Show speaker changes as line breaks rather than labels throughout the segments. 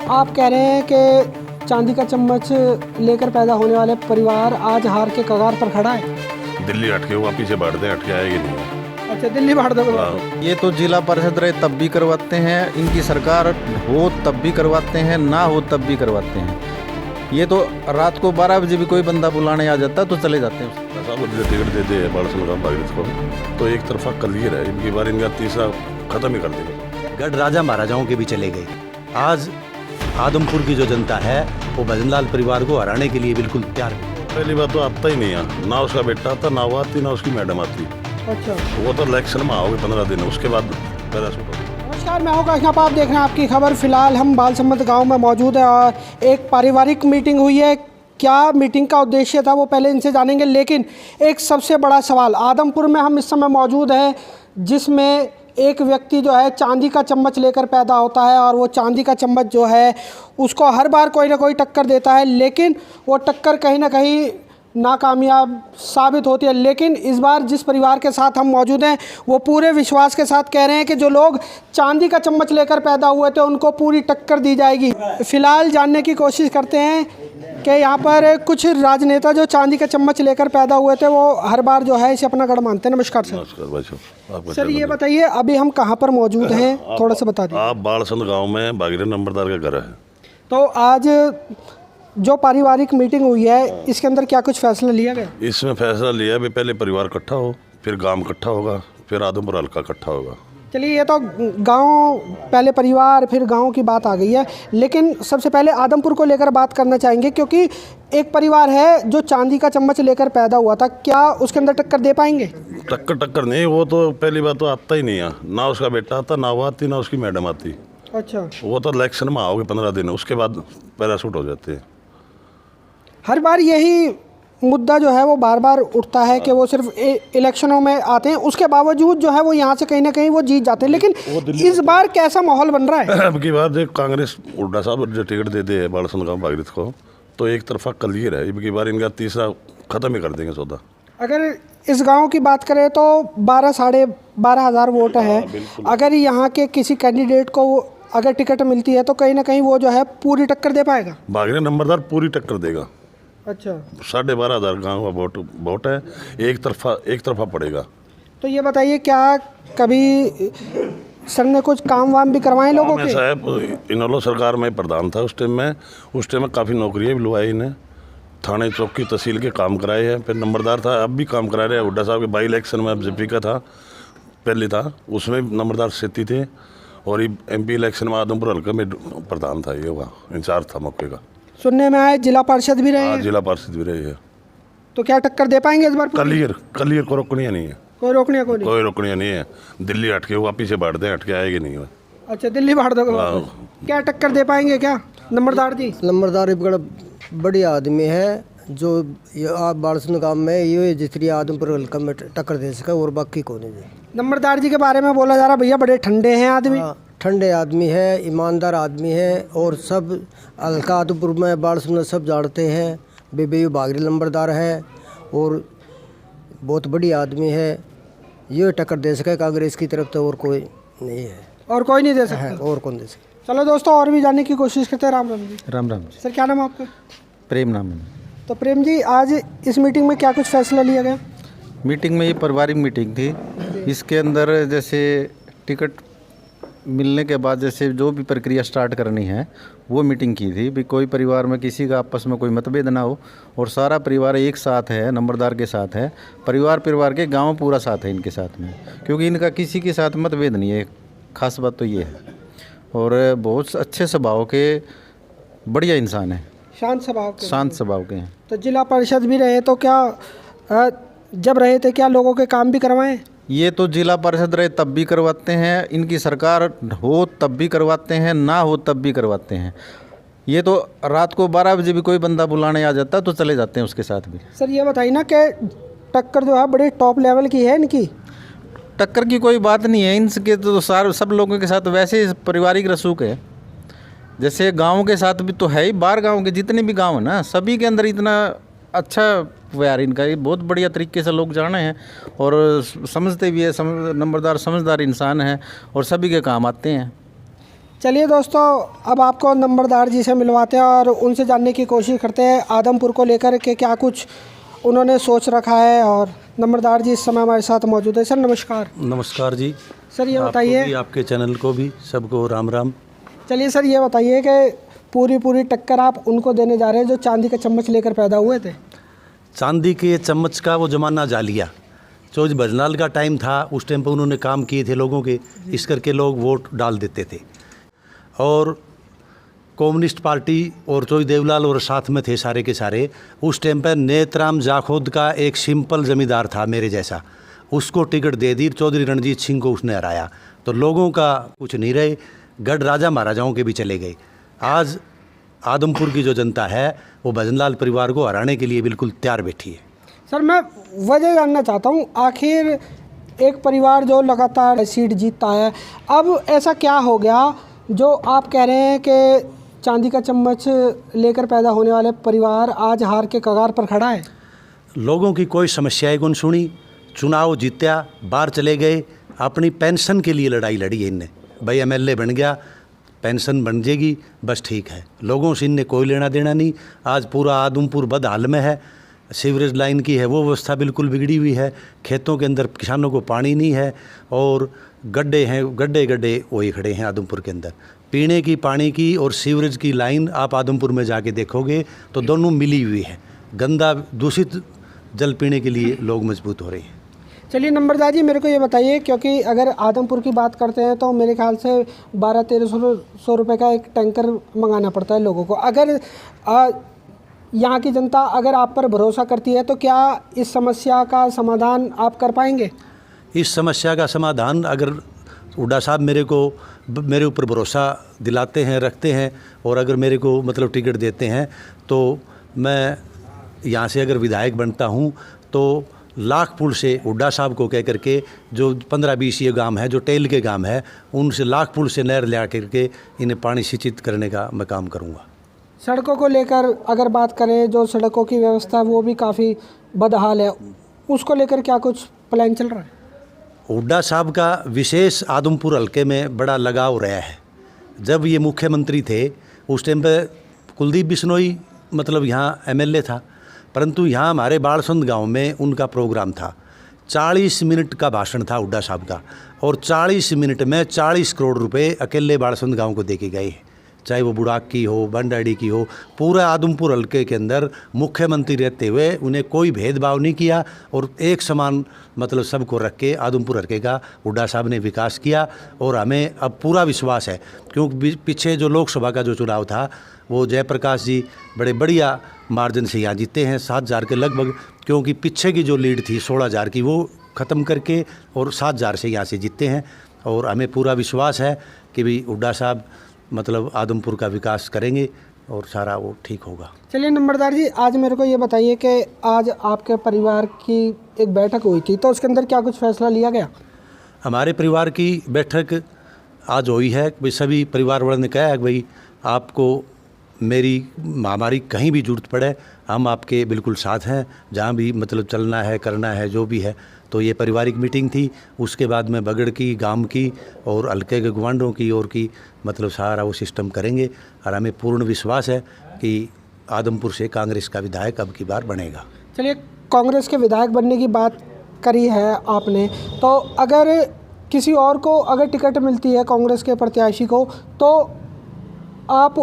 आप कह रहे हैं कि चांदी का चम्मच लेकर पैदा होने वाले परिवार आज हार के कगार पर खड़ा है।
दिल्ली हटके हुआ पीछे बढ़ते हटके आएगी नहीं।
अच्छा, दिल्ली भाड़ दो।
ये तो जिला परिषद रहे तब भी करवाते हैं, इनकी सरकार हो तब भी करवाते हैं, ना हो तब भी करवाते हैं। ये तो रात को 12 बजे भी कोई बंदा बुलाने आ जाता तो चले जाते हैं।
टिकट दे दे बालसन को तो एक तरफा क्लियर है, इनकी बार इनका तीसरा खत्म ही कर देगा।
गढ़ राजा महाराजाओं के भी चले गए। आज आदमपुर की जो जनता है वो भजनलाल परिवार को हराने के लिए बिल्कुल तैयार है।
पहली बात तो आता ही नहीं है, ना उसका बेटा आता, ना वो आती, ना उसकी मैडम आती।
अच्छा,
वो तो इलेक्शन में आओगे 15 दिन, उसके बाद पैदा शुरू।
नमस्कार, मैं हूं काशनाप, आप देख रहे हैं आपकी खबर। फिलहाल हम बालसमंद गांव में मौजूद है और एक पारिवारिक मीटिंग हुई है। क्या मीटिंग का उद्देश्य था वो पहले इनसे जानेंगे, लेकिन एक सबसे बड़ा सवाल, आदमपुर में हम इस समय मौजूद हैं जिसमें एक व्यक्ति जो है चांदी का चम्मच लेकर पैदा होता है और वो चांदी का चम्मच जो है उसको हर बार कोई ना कोई टक्कर देता है, लेकिन वो टक्कर कहीं ना कहीं नाकामयाब साबित होती है। लेकिन इस बार जिस परिवार के साथ हम मौजूद हैं वो पूरे विश्वास के साथ कह रहे हैं कि जो लोग चांदी का चम्मच लेकर पैदा हुए थे उनको पूरी टक्कर दी जाएगी। फिलहाल जानने की कोशिश करते हैं कि यहाँ पर कुछ राजनेता जो चांदी का चम्मच लेकर पैदा हुए थे वो हर बार जो है इसे अपना गढ़ मानते हैं। नमस्कार सर।
नमस्कार भाई साहब।
सर ये बताइए अभी हम कहाँ पर मौजूद हैं, थोड़ा सा बता दीजिए।
आप बालसंद गाँव में भागीरथ नंबरदार का घर है।
तो आज जो पारिवारिक मीटिंग हुई है इसके अंदर क्या कुछ फैसला लिया गया?
इसमें फैसला लिया भी पहले परिवार इकट्ठा हो, फिर गांव इकट्ठा होगा, फिर आदमपुर हल्का इकट्ठा होगा।
चलिए, ये तो गांव पहले परिवार फिर गांव की बात आ गई है, लेकिन सबसे पहले आदमपुर को लेकर बात करना चाहेंगे क्योंकि एक परिवार है जो चांदी का चम्मच लेकर पैदा हुआ था। क्या उसके अंदर टक्कर दे पाएंगे? टक्कर
नहीं, वो तो पहली बात तो आता ही नहीं है, ना उसका बेटा आता, ना वो आती, ना उसकी मैडम आती।
अच्छा, वो
तो इलेक्शन में आओगे 15 दिन, उसके बाद पैराशूट हो जाते हैं।
हर बार यही मुद्दा जो है वो बार बार उठता है कि वो सिर्फ इलेक्शनों में आते हैं, उसके बावजूद जो है वो यहाँ से कहीं ना कहीं वो जीत जाते हैं। लेकिन इस बार कैसा माहौल बन रहा है?
अब की बात है, कांग्रेस उल्टा साहब जो टिकट दे दे बालसन गाँव भागीरथ को तो एक तरफा क्लियर है, अब की बार इनका तीसरा खत्म ही कर देंगे सौदा।
अगर इस गांव की बात करें तो 12,500 वोट है। अगर यहाँ के किसी कैंडिडेट को अगर टिकट मिलती है तो कहीं ना कहीं वो जो है पूरी टक्कर दे पाएगा।
भागीरथ नंबरदार पूरी टक्कर देगा।
अच्छा,
12,500 गाँव का वोट है, एक तरफा पड़ेगा। तो
ये बताइए, क्या कभी सर ने कुछ काम वाम भी करवाए लोगों के?
साहब इनोलो सरकार में प्रधान था उस टाइम में काफ़ी नौकरियाँ भी लुआई इन्हें, थाने चौकी तहसील के काम कराए हैं। फिर नंबरदार था, अब भी काम करा रहे हैं। हुड्डा साहब के बाई इलेक्शन में अब जेपी का था, पहले था, उसमें नंबरदार सेती थे। और ये MP इलेक्शन में आदमपुर हल्का में प्रधान था, ये हुआ इंचार्ज था मौके का।
सुनने में आया जिला पार्षद भी रहे हैं।
जिला पार्षद भी रहे हैं।
तो क्या टक्कर दे पाएंगे इस बार?
क्लियर को रोकनिया नहीं है,
कोई रोकनिया नहीं है।
दिल्ली हटके हुआ पीछे बढ़ते हटके आएगी नहीं।
अच्छा, दिल्ली भाड़ दो। क्या टक्कर दे पाएंगे क्या नंबरदार जी?
नंबरदार बड़ा बढ़िया आदमी है जो आप बालसन गाँव में ये जितनी आदमपुर हल्का में टक्कर दे सका और बाकी को नहीं।
नंबरदार जी के बारे में बोला जा रहा भैया बड़े ठंडे हैं आदमी।
ठंडे आदमी है, ईमानदार आदमी है और सब हल्का आदमपुर में बालसन में सब जानते हैं। बेबी भागीरथ नंबरदार है और बहुत बड़ी आदमी है। ये टक्कर दे सके कांग्रेस की तरफ तो और कोई नहीं है।
और कोई नहीं दे सकता?
और कौन दे सकता?
चलो दोस्तों, और भी जानने की कोशिश करते हैं। राम राम जी।
राम राम जी।
सर क्या नाम है आपका?
प्रेम नाम है।
तो प्रेम जी, आज इस मीटिंग में क्या कुछ फैसला लिया गया?
मीटिंग में ये पारिवारिक मीटिंग थी। इसके अंदर जैसे टिकट मिलने के बाद जैसे जो भी प्रक्रिया स्टार्ट करनी है वो मीटिंग की थी। भी कोई परिवार में किसी का आपस में कोई मतभेद ना हो और सारा परिवार एक साथ है, नंबरदार के साथ है, परिवार के गांव पूरा साथ है इनके साथ में, क्योंकि इनका किसी के साथ मतभेद नहीं है। खास बात तो ये है। और बहुत अच्छे स्वभाव के बढ़िया इंसान है, शांत स्वभाव के हैं।
तो जिला परिषद भी रहे तो क्या जब रहे थे क्या लोगों के काम भी करवाएं?
ये तो जिला परिषद रहे तब भी करवाते हैं, इनकी सरकार हो तब भी करवाते हैं, ना हो तब भी करवाते हैं। ये तो रात को 12 बजे भी कोई बंदा बुलाने आ जाता तो चले जाते हैं उसके साथ भी।
सर ये बताइए ना कि टक्कर जो है बड़े टॉप लेवल की है इनकी?
टक्कर की कोई बात नहीं है इनके तो सब लोगों के साथ वैसे पारिवारिक रसूख है। जैसे गाँव के साथ भी तो है ही, बाहर गाँव के जितने भी गाँव है ना सभी के अंदर इतना अच्छा व्यवहार इनका, ये बहुत बढ़िया तरीके से लोग जाने हैं और समझते भी है। नंबरदार समझदार इंसान है और सभी के काम आते हैं।
चलिए दोस्तों, अब आपको नंबरदार जी से मिलवाते हैं और उनसे जानने की कोशिश करते हैं आदमपुर को लेकर के क्या कुछ उन्होंने सोच रखा है। और नंबरदार जी इस समय हमारे साथ मौजूद है। सर नमस्कार।
नमस्कार जी।
सर ये
आपको
बताइए,
भी, आपके चैनल को भी सबको राम राम।
चलिए सर ये बताइए कि पूरी टक्कर आप उनको देने जा रहे हैं जो चांदी का चम्मच लेकर पैदा हुए थे।
चांदी के चम्मच का वो ज़माना जा लिया। जो भजनलाल का टाइम था उस टाइम पर उन्होंने काम किए थे लोगों के, इस करके लोग वोट डाल देते थे। और कम्युनिस्ट पार्टी और चोई देवलाल और साथ में थे सारे के सारे। उस टाइम पर नेतराम जाखोद का एक सिंपल ज़मींदार था मेरे जैसा, उसको टिकट दे दी। चौधरी रणजीत सिंह को उसने हराया तो लोगों का कुछ नहीं रहे, गढ़ राजा महाराजाओं के भी चले गए। आज आदमपुर की जो जनता है वो भजनलाल परिवार को हराने के लिए बिल्कुल तैयार बैठी है।
सर मैं वजह जानना चाहता हूँ, आखिर एक परिवार जो लगातार सीट जीतता है, अब ऐसा क्या हो गया जो आप कह रहे हैं कि चांदी का चम्मच लेकर पैदा होने वाले परिवार आज हार के कगार पर खड़ा है?
लोगों की कोई समस्याएं कौन सुनी, चुनाव जीत्या, बाहर चले गए, अपनी पेंशन के लिए लड़ाई लड़ी है इनने। भाई एमएलए बन गया, पेंशन बन जाएगी, बस ठीक है। लोगों से इनने कोई लेना देना नहीं। आज पूरा आदमपुर बदहाल में है। सीवरेज लाइन की है वो व्यवस्था बिल्कुल बिगड़ी हुई है। खेतों के अंदर किसानों को पानी नहीं है और गड्ढे हैं, गड्ढे वही खड़े हैं आदमपुर के अंदर। पीने की पानी की और सीवरेज की लाइन आप आदमपुर में जाके देखोगे तो दोनों मिली हुई है। गंदा दूषित जल पीने के लिए लोग मजबूत हो रहे हैं।
चलिए नंबरदार जी मेरे को ये बताइए, क्योंकि अगर आदमपुर की बात करते हैं तो मेरे ख्याल से 1200-1300 रुपये का एक टैंकर मंगाना पड़ता है लोगों को। अगर यहाँ की जनता अगर आप पर भरोसा करती है तो क्या इस समस्या का समाधान आप कर पाएंगे?
इस समस्या का समाधान अगर हुड्डा साहब मेरे ऊपर भरोसा दिलाते हैं, रखते हैं और अगर मेरे को मतलब टिकट देते हैं तो मैं यहाँ से अगर विधायक बनता हूँ तो लाखपुर से हुड्डा साहब को कह करके जो 15-20 ये गांव है जो टेल के गांव है उनसे लाखपुर से नहर ले करके इन्हें पानी सिंचित करने का मैं काम करूँगा।
सड़कों को लेकर अगर बात करें, जो सड़कों की व्यवस्था वो भी काफ़ी बदहाल है, उसको लेकर क्या कुछ प्लान चल रहा है?
हुड्डा साहब का विशेष आदमपुर हल्के में बड़ा लगाव रहा है। जब ये मुख्यमंत्री थे उस टाइम पे कुलदीप बिश्नोई मतलब यहाँ एमएलए था, परंतु यहाँ हमारे बाड़सुंद गांव में उनका प्रोग्राम था। 40 मिनट का भाषण था हुड्डा साहब का और 40 मिनट में 40 करोड़ रुपए अकेले बाड़सुंद गांव को दे के गए। चाहे वो बुढ़ाक की हो, बंडाड़ी की हो, पूरा आदमपुर हल्के के अंदर मुख्यमंत्री रहते हुए उन्हें कोई भेदभाव नहीं किया और एक समान मतलब सबको रख के आदमपुर हल्के का हुड्डा साहब ने विकास किया। और हमें अब पूरा विश्वास है, क्योंकि पीछे जो लोकसभा का जो चुनाव था वो जयप्रकाश जी बड़े बढ़िया मार्जिन से यहाँ जीते हैं, 7,000 के लगभग। क्योंकि पीछे की जो लीड थी 16,000 की वो ख़त्म करके और 7,000 से यहाँ से जीते हैं। और हमें पूरा विश्वास है कि भी हुड्डा साहब मतलब आदमपुर का विकास करेंगे और सारा वो ठीक होगा।
चलिए नंबरदार जी, आज मेरे को ये बताइए कि आज आपके परिवार की एक बैठक हुई थी तो उसके अंदर क्या कुछ फैसला लिया गया?
हमारे परिवार की बैठक आज हुई है। भाई सभी परिवार वालों ने कहा है कि भाई आपको मेरी हमारी कहीं भी जरूरत पड़े हम आपके बिल्कुल साथ हैं, जहाँ भी मतलब चलना है करना है जो भी है। तो ये पारिवारिक मीटिंग थी। उसके बाद में बगड़ की, गांव की और हल्के के गवांडों की और की मतलब सारा वो सिस्टम करेंगे। और हमें पूर्ण विश्वास है कि आदमपुर से कांग्रेस का विधायक अब की बार बनेगा।
चलिए, कांग्रेस के विधायक बनने की बात करी है आपने, तो अगर किसी और को अगर टिकट मिलती है कांग्रेस के प्रत्याशी को तो आप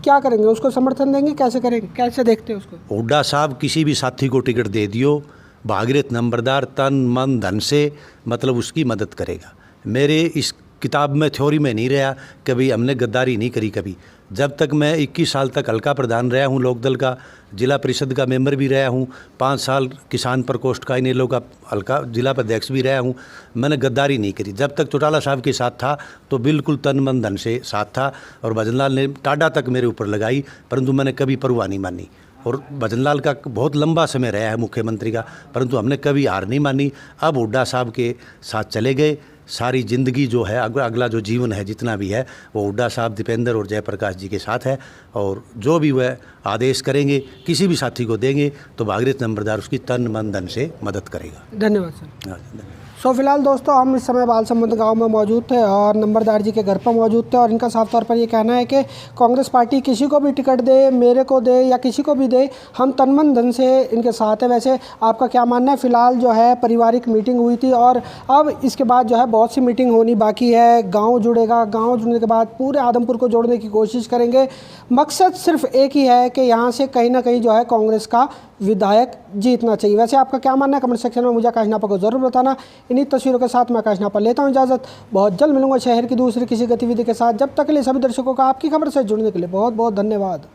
क्या करेंगे? उसको समर्थन देंगे? कैसे करेंगे, कैसे देखते हैं उसको?
हुड्डा साहब किसी भी साथी को टिकट दे दियो, भागीरथ नंबरदार तन मन धन से मतलब उसकी मदद करेगा। मेरे इस किताब में थ्योरी में नहीं रहा कभी हमने गद्दारी नहीं करी कभी। जब तक मैं 21 साल तक हल्का प्रधान रहा हूँ, लोकदल का जिला परिषद का मेंबर भी रहा हूँ, 5 साल किसान प्रकोष्ठ का इनेलो का हल्का जिला अध्यक्ष भी रहा हूँ, मैंने गद्दारी नहीं करी। जब तक चौटाला साहब के साथ था तो बिल्कुल तन मन धन से साथ था और भजनलाल ने टाडा तक मेरे ऊपर लगाई, परंतु मैंने कभी परवाह नहीं मानी। और भजनलाल का बहुत लंबा समय रहा है मुख्यमंत्री का, परंतु हमने कभी हार नहीं मानी। अब हुड्डा साहब के साथ चले गए। सारी ज़िंदगी जो है अगला जो जीवन है जितना भी है वो हुड्डा साहब, दीपेंद्र और जयप्रकाश जी के साथ है। और जो भी वह आदेश करेंगे किसी भी साथी को देंगे तो भागीरथ नंबरदार उसकी तन मन धन से मदद करेगा।
धन्यवाद सर।
हाँ, धन्यवाद।
सो फिलहाल दोस्तों हम इस समय बालसमंद गांव में मौजूद थे और नंबरदार जी के घर पर मौजूद थे और इनका साफ तौर पर ये कहना है कि कांग्रेस पार्टी किसी को भी टिकट दे, मेरे को दे या किसी को भी दे, हम तन मन धन से इनके साथ है। वैसे आपका क्या मानना है? फ़िलहाल जो है पारिवारिक मीटिंग हुई थी और अब इसके बाद जो है बहुत सी मीटिंग होनी बाकी है। गाँव जुड़ेगा, गाँव जुड़ने के बाद पूरे आदमपुर को जोड़ने की कोशिश करेंगे। मकसद सिर्फ एक ही है कि यहाँ से कहीं ना कहीं जो है कांग्रेस का विधायक जीतना चाहिए। वैसे आपका क्या मानना है? कमेंट सेक्शन में मुझे आकाश नापा को ज़रूर बताना। इन्हीं तस्वीरों के साथ मैं आकाश नापा लेता हूँ इजाज़त। बहुत जल्द मिलूंगा शहर की दूसरी किसी गतिविधि के साथ। जब तक के लिए सभी दर्शकों का आपकी खबर से जुड़ने के लिए बहुत बहुत धन्यवाद।